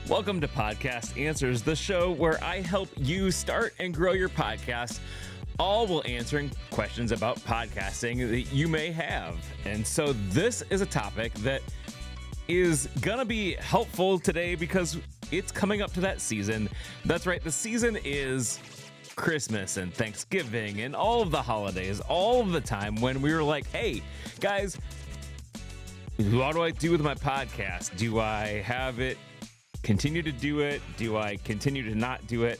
Welcome to Podcast Answers, the show where I help you start and grow your podcast, all while answering questions about podcasting that you may have. And so this is a topic that is going to be helpful today because it's coming up to that season. That's right, the season is Christmas and Thanksgiving and all of the holidays, all of the time when we were like, hey, guys, what do I do with my podcast? Do I have it continue to do it? Do I continue to not do it?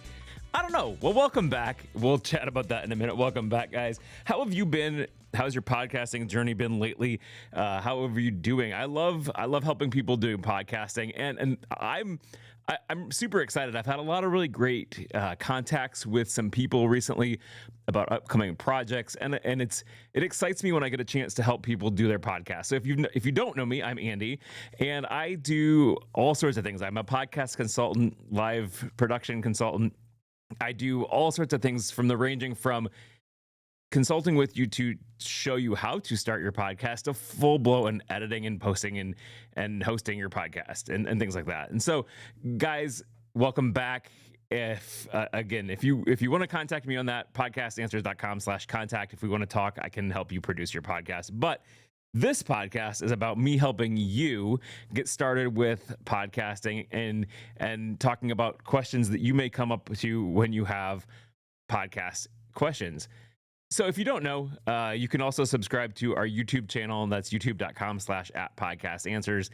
I don't know. Well, welcome back. We'll chat about that in a minute. Welcome back, guys. How have you been? How's your podcasting journey been lately? How are you doing? I love helping people do podcasting, and I'm super excited. I've had a lot of really great contacts with some people recently about upcoming projects, and it excites me when I get a chance to help people do their podcast. So if you don't know me, I'm Andy, and I do all sorts of things. I'm a podcast consultant, live production consultant. I do all sorts of things ranging from consulting with you to show you how to start your podcast to full-blown editing and posting and hosting your podcast and things like that. And so, guys, welcome back. If you want to contact me on that, podcastanswers.com/contact. If we want to talk, I can help you produce your podcast. But this podcast is about me helping you get started with podcasting and talking about questions that you may come up to when you have podcast questions. So if you don't know, you can also subscribe to our YouTube channel, and that's youtube.com/@podcastanswers.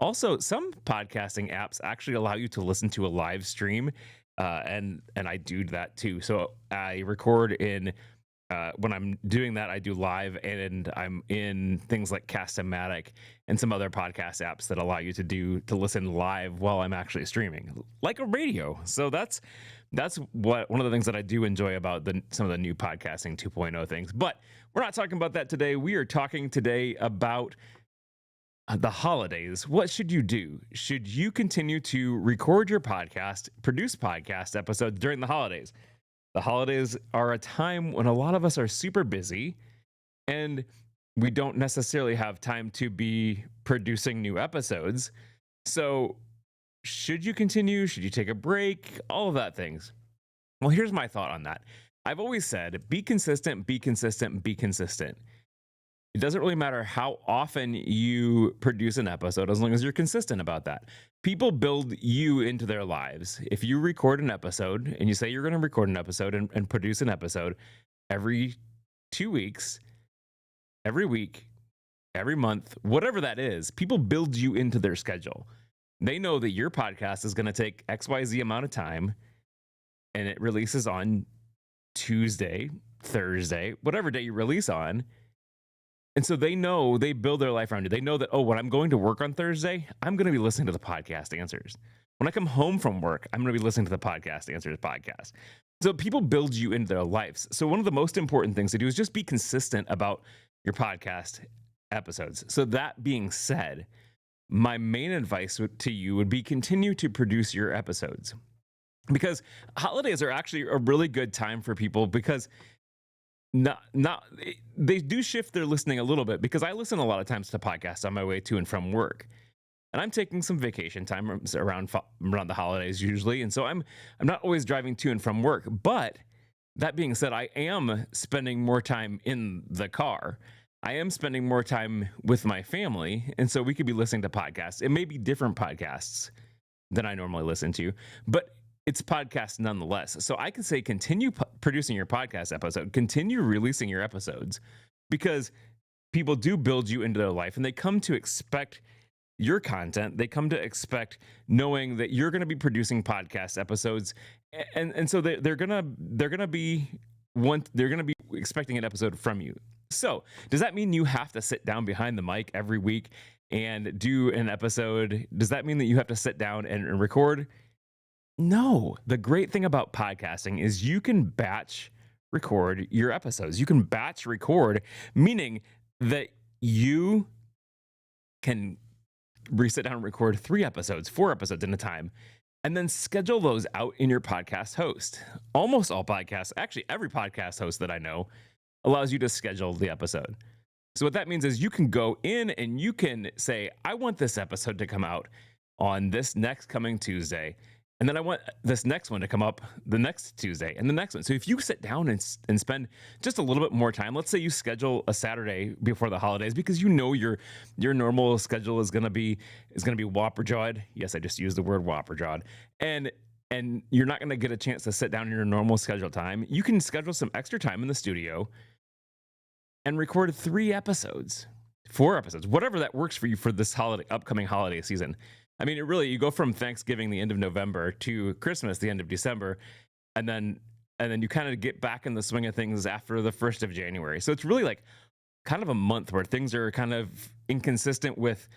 Also, some podcasting apps actually allow you to listen to a live stream, and I do that too. So I record in when I'm doing that, I do live, and I'm in things like Cast-O-Matic and some other podcast apps that allow you to listen live while I'm actually streaming, like a radio. So that's one of the things that I do enjoy about some of the new podcasting 2.0 things. But we're not talking about that today. We are talking today about the holidays. What should you do? Should you continue to record your podcast, produce podcast episodes during the holidays? The holidays are a time when a lot of us are super busy and we don't necessarily have time to be producing new episodes. So should you continue? Should you take a break? All of that things. Well, here's my thought on that. I've always said, be consistent, be consistent, be consistent. It doesn't really matter how often you produce an episode as long as you're consistent about that. People build you into their lives. If you record an episode and you say you're going to record an episode and produce an episode every 2 weeks, every week, every month, whatever that is, people build you into their schedule. They know that your podcast is going to take XYZ amount of time and it releases on Tuesday, Thursday, whatever day you release on. And so they know, they build their life around you. They know that, when I'm going to work on Thursday, I'm going to be listening to the Podcast Answers. When I come home from work, I'm going to be listening to the Podcast Answers podcast. So people build you into their lives. So one of the most important things to do is just be consistent about your podcast episodes. So that being said, my main advice to you would be continue to produce your episodes. Because holidays are actually a really good time for people because they do shift their listening a little bit, because I listen a lot of times to podcasts on my way to and from work, and I'm taking some vacation time around the holidays usually, and so I'm not always driving to and from work. But that being said, I am spending more time in the car. I am spending more time with my family, and so we could be listening to podcasts. It may be different podcasts than I normally listen to, but it's podcast nonetheless. So I can say continue producing your podcast episode, continue releasing your episodes, because people do build you into their life and they come to expect your content. They come to expect knowing that you're going to be producing podcast episodes. And so they're going to be expecting an episode from you. So does that mean you have to sit down behind the mic every week and do an episode? Does that mean that you have to sit down and record? No. The great thing about podcasting is you can batch record your episodes. You can batch record, meaning that you can sit down and record 3 episodes, 4 episodes at a time, and then schedule those out in your podcast host. Almost all podcasts, actually every podcast host that I know, allows you to schedule the episode. So what that means is you can go in and you can say, I want this episode to come out on this next coming Tuesday. And then I want this next one to come up the next Tuesday and the next one. So if you sit down and spend just a little bit more time, let's say you schedule a Saturday before the holidays because you know your normal schedule is gonna be whopper jawed. Yes, I just used the word whopper jawed. And you're not going to get a chance to sit down in your normal schedule time. You can schedule some extra time in the studio and record 3 episodes, 4 episodes, whatever that works for you for this upcoming holiday season. I mean, you go from Thanksgiving, the end of November, to Christmas, the end of December, and then you kind of get back in the swing of things after the 1st of January. So it's really like kind of a month where things are kind of inconsistent with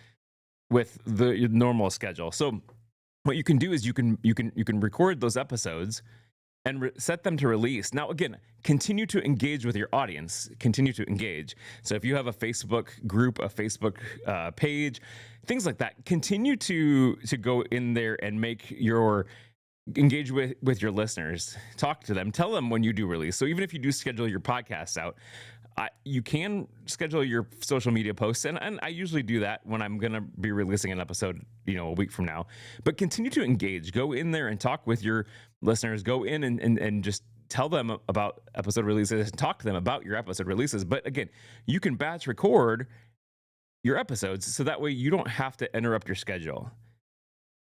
the normal schedule. So what you can do is you can record those episodes and set them to release. Now, again, continue to engage with your audience. Continue to engage. So if you have a Facebook group, a Facebook page, things like that, continue to go in there and engage with your listeners. Talk to them. Tell them when you do release. So even if you do schedule your podcasts out, you can schedule your social media posts, and I usually do that when I'm going to be releasing an episode, a week from now. But continue to engage. Go in there and talk with your listeners. Go in and just tell them about episode releases and talk to them about your episode releases. But again, you can batch record your episodes so that way you don't have to interrupt your schedule.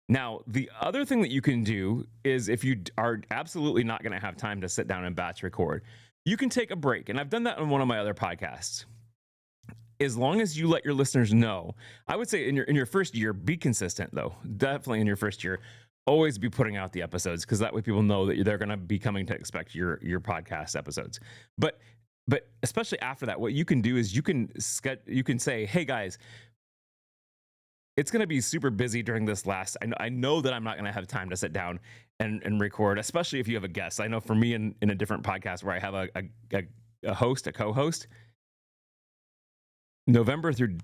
Now, the other thing that you can do is if you are absolutely not going to have time to sit down and batch record, you can take a break. And I've done that on one of my other podcasts. As long as you let your listeners know, I would say in your first year, be consistent though. Definitely in your first year, always be putting out the episodes because that way people know that they're going to be coming to expect your podcast episodes. But especially after that, what you can do is you can say, hey guys, it's going to be super busy during this I know that I'm not going to have time to sit down and record, especially if you have a guest. I know for me in a different podcast where I have a co-host, November through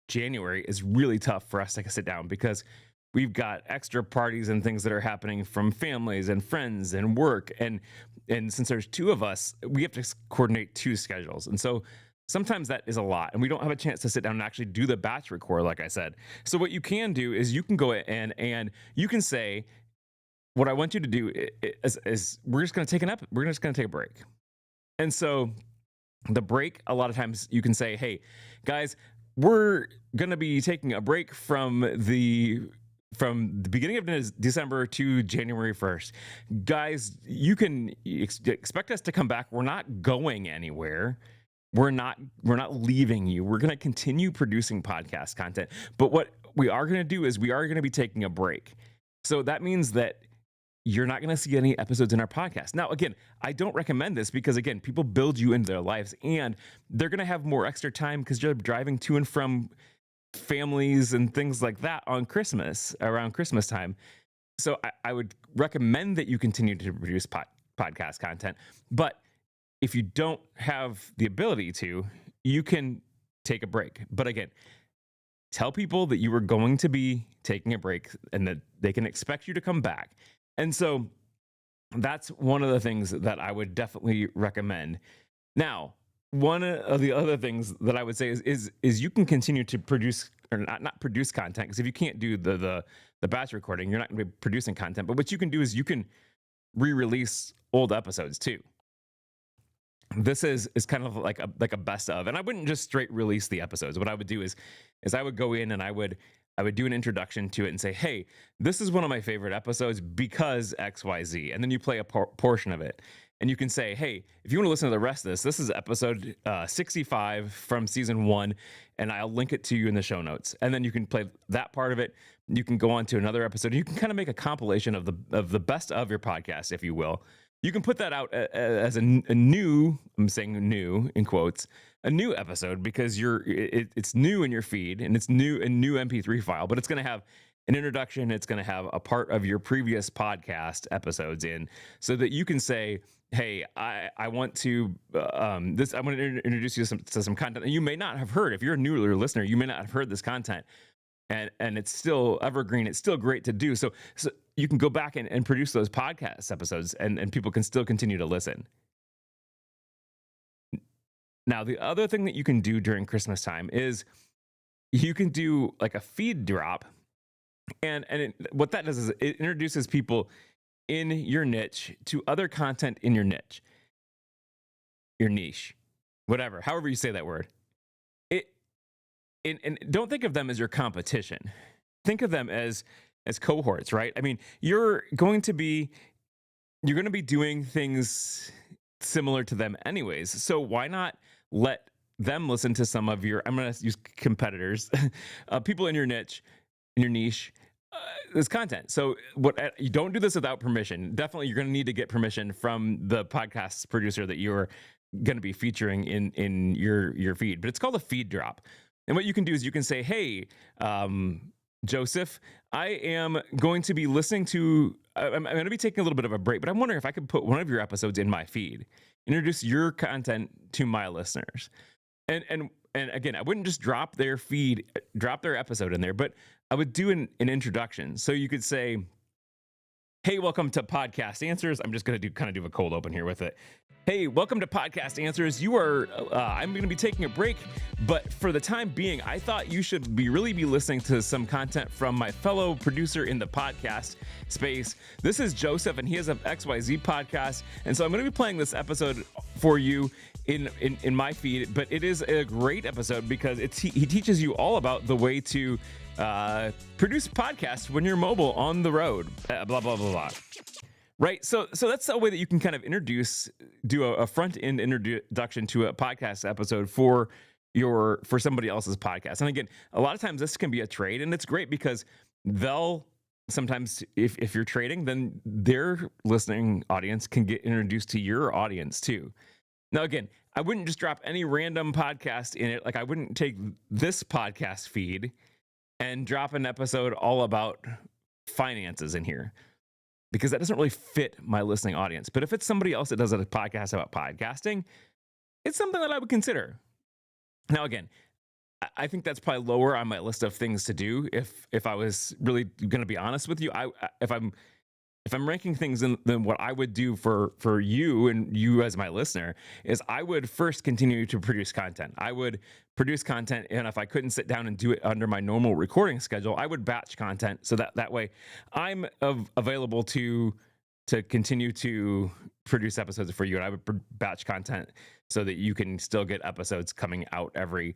January is really tough for us to sit down because we've got extra parties and things that are happening from families and friends and work. And since there's 2 of us, we have to coordinate 2 schedules. And so sometimes that is a lot and we don't have a chance to sit down and actually do the batch record, like I said. So what you can do is you can go in and you can say, what I want you to do is we're just going to take a break. And so the break, a lot of times you can say, hey guys, we're going to be taking a break from the beginning of December to January 1st. Guys, you can expect us to come back. We're not going anywhere. We're not leaving you. We're going to continue producing podcast content. But what we are going to do is we are going to be taking a break. So that means that you're not going to see any episodes in our podcast. Now, again, I don't recommend this because, again, people build you into their lives and they're going to have more extra time because you're driving to and from families and things like that around Christmas time. So I would recommend that you continue to produce podcast content. But if you don't have the ability to, you can take a break. But again, tell people that you are going to be taking a break and that they can expect you to come back. And so that's one of the things that I would definitely recommend. Now, one of the other things that I would say is you can continue to produce or not produce content, because if you can't do the batch recording, you're not going to be producing content. But what you can do is you can re-release old episodes too. This is kind of like a best of, and I wouldn't just straight release the episodes. What I would do is I would go in and I would do an introduction to it and say, hey, this is one of my favorite episodes because XYZ. And then you play a portion of it. And you can say, hey, if you want to listen to the rest of this is episode 65 from season 1, and I'll link it to you in the show notes. And then you can play that part of it. You can go on to another episode. You can kind of make a compilation of the best of your podcast, if you will. You can put that out as a new, I'm saying new in quotes, a new episode because it's new in your feed and it's a new MP3 file, but it's going to have an introduction. It's going to have a part of your previous podcast episodes in, so that you can say, hey, I want to I want to introduce you to some content that you may not have heard. If you're a newer listener, you may not have heard this content. And it's still evergreen. It's still great to do. So you can go back and produce those podcast episodes and people can still continue to listen. Now, the other thing that you can do during Christmas time is you can do like a feed drop What that does is it introduces people in your niche to other content in your niche, whatever, however you say that word. It and don't think of them as your competition. Think of them as cohorts, right? I mean, you're going to be doing things similar to them anyways. So why not let them listen to some of your, I'm going to use competitors, people in your niche, in your niche, this content. So you don't do this without permission. Definitely, you're going to need to get permission from the podcast producer that you're going to be featuring in your feed. But it's called a feed drop. And what you can do is you can say, hey, Joseph, I am going to be listening to, I'm going to be taking a little bit of a break, but I'm wondering if I could put one of your episodes in my feed, introduce your content to my listeners. And again, I wouldn't just drop their episode in there, but I would do an introduction. So you could say, hey, welcome to Podcast Answers. I'm just going to do a cold open here with it. Hey, welcome to Podcast Answers. I'm going to be taking a break, but for the time being, I thought you should really be listening to some content from my fellow producer in the podcast space. This is Joseph, and he has an XYZ podcast, and so I'm going to be playing this episode for you in my feed. But it is a great episode because he teaches you all about the way to produce podcasts when you're mobile on the road. Blah blah blah blah. Right. So that's a way that you can kind of do a front end introduction to a podcast episode for somebody else's podcast. And again, a lot of times this can be a trade, and it's great because they'll sometimes, if you're trading, then their listening audience can get introduced to your audience too. Now, again, I wouldn't just drop any random podcast in it. Like, I wouldn't take this podcast feed and drop an episode all about finances in here, because that doesn't really fit my listening audience. But if it's somebody else that does a podcast about podcasting, it's something that I would consider. Now, again, I think that's probably lower on my list of things to do. If I was really going to be honest with you, if I'm ranking things, then what I would do for you and you as my listener is I would first continue to produce content. I would produce content, and if I couldn't sit down and do it under my normal recording schedule, I would batch content so that way I'm available to continue to produce episodes for you. And I would batch content so that you can still get episodes coming out every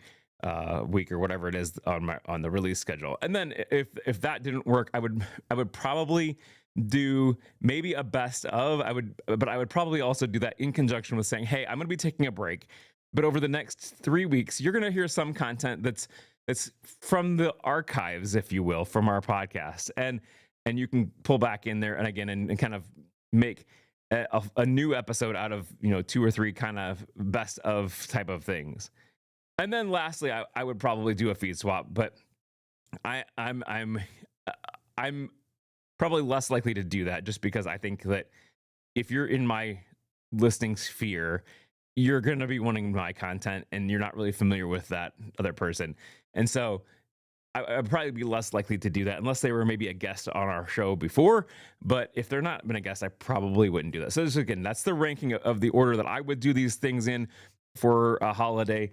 week or whatever it is on the release schedule. And then if that didn't work, I would probably do maybe a best of. But I would probably also do that in conjunction with saying, hey, I'm going to be taking a break, but over the next 3 weeks, you're going to hear some content that's from the archives, if you will, from our podcast, and you can pull back in there and again and kind of make a new episode out of 2 or 3 kind of best of type of things. And then lastly, I would probably do a feed swap, but I'm probably less likely to do that, just because I think that if you're in my listening sphere, you're going to be wanting my content and you're not really familiar with that other person. And so I'd probably be less likely to do that unless they were maybe a guest on our show before. But if they're not been a guest, I probably wouldn't do that. So again, that's the ranking of the order that I would do these things in for a holiday.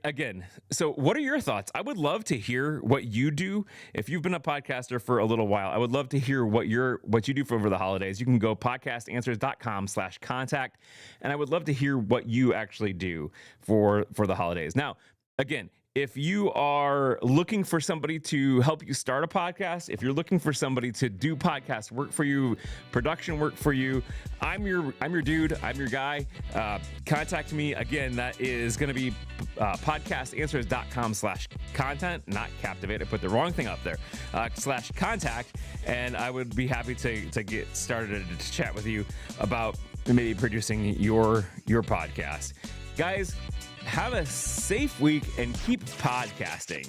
Again, so what are your thoughts? I would love to hear what you do. If you've been a podcaster for a little while, I would love to hear what you do for over the holidays. You can go podcastanswers.com/contact. And I would love to hear what you actually do for the holidays. Now, again, if you are looking for somebody to help you start a podcast, if you're looking for somebody to do podcast work for you, production work for you, I'm your dude. I'm your guy. Contact me. Again, that is going to be podcastanswers.com/content, not Captivate. I put the wrong thing up there, /contact. And I would be happy to get started to chat with you about maybe producing your podcast. Guys, have a safe week and keep podcasting.